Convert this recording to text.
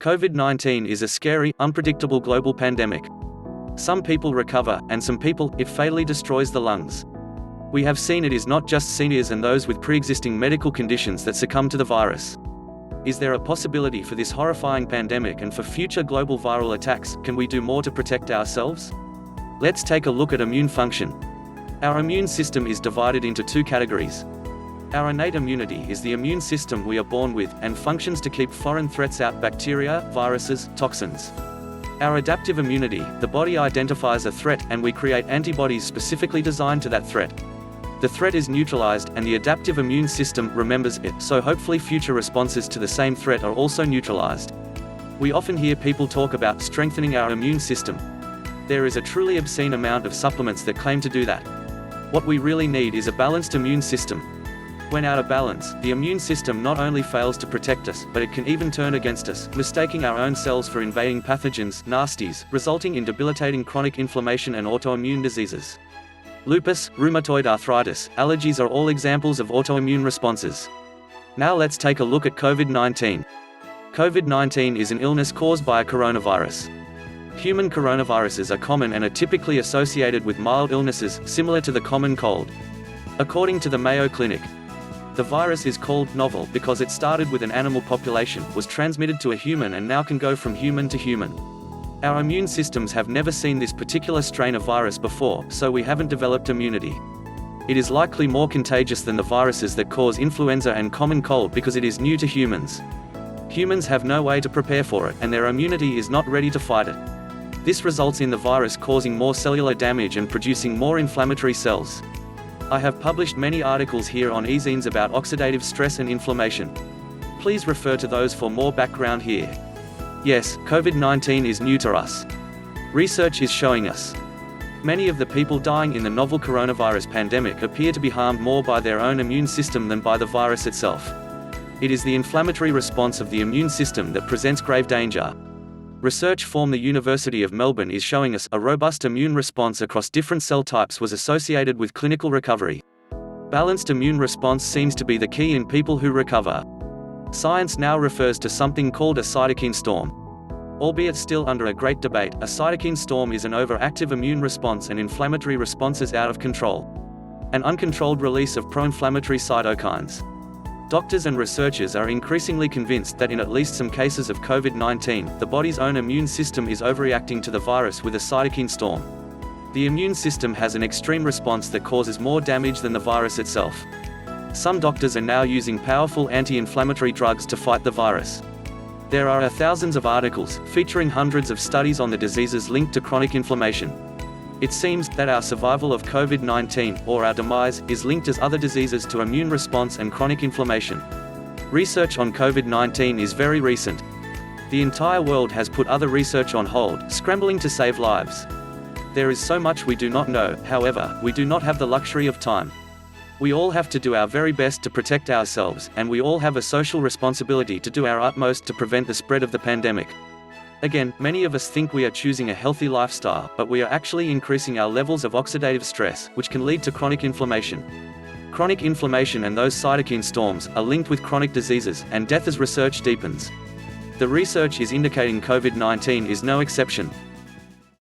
COVID-19 is a scary, unpredictable global pandemic. Some people recover, and some people, it fatally destroys the lungs. We have seen it is not just seniors and those with pre-existing medical conditions that succumb to the virus. Is there a possibility for this horrifying pandemic and for future global viral attacks? Can we do more to protect ourselves? Let's take a look at immune function. Our immune system is divided into two categories. Our innate immunity is the immune system we are born with, and functions to keep foreign threats out: bacteria, viruses, toxins. Our adaptive immunity, the body identifies a threat, and we create antibodies specifically designed to that threat. The threat is neutralized, and the adaptive immune system remembers it, so hopefully future responses to the same threat are also neutralized. We often hear people talk about strengthening our immune system. There is a truly obscene amount of supplements that claim to do that. What we really need is a balanced immune system. When out of balance, the immune system not only fails to protect us, but it can even turn against us, mistaking our own cells for invading pathogens, nasties, resulting in debilitating chronic inflammation and autoimmune diseases. Lupus, rheumatoid arthritis, allergies are all examples of autoimmune responses. Now let's take a look at COVID-19. COVID-19 is an illness caused by a coronavirus. Human coronaviruses are common and are typically associated with mild illnesses, similar to the common cold. According to the Mayo Clinic, the virus is called novel because it started with an animal population, was transmitted to a human, and now can go from human to human. Our immune systems have never seen this particular strain of virus before, so we haven't developed immunity. It is likely more contagious than the viruses that cause influenza and common cold because it is new to humans. Humans have no way to prepare for it, and their immunity is not ready to fight it. This results in the virus causing more cellular damage and producing more inflammatory cells. I have published many articles here on e-zines about oxidative stress and inflammation. Please refer to those for more background here. Yes, COVID-19 is new to us. Research is showing us many of the people dying in the novel coronavirus pandemic appear to be harmed more by their own immune system than by the virus itself. It is the inflammatory response of the immune system that presents grave danger. Research from the University of Melbourne is showing us a robust immune response across different cell types was associated with clinical recovery. Balanced immune response seems to be the key in people who recover. Science now refers to something called a cytokine storm. Albeit still under a great debate, a cytokine storm is an overactive immune response and inflammatory responses out of control. An uncontrolled release of pro-inflammatory cytokines. Doctors and researchers are increasingly convinced that in at least some cases of COVID-19, the body's own immune system is overreacting to the virus with a cytokine storm. The immune system has an extreme response that causes more damage than the virus itself. Some doctors are now using powerful anti-inflammatory drugs to fight the virus. There are thousands of articles, featuring hundreds of studies on the diseases linked to chronic inflammation. It seems that our survival of COVID-19, or our demise, is linked as other diseases to immune response and chronic inflammation. Research on COVID-19 is very recent. The entire world has put other research on hold, scrambling to save lives. There is so much we do not know, however, we do not have the luxury of time. We all have to do our very best to protect ourselves, and we all have a social responsibility to do our utmost to prevent the spread of the pandemic. Again, many of us think we are choosing a healthy lifestyle, but we are actually increasing our levels of oxidative stress, which can lead to chronic inflammation. Chronic inflammation and those cytokine storms are linked with chronic diseases, and death as research deepens. The research is indicating COVID-19 is no exception.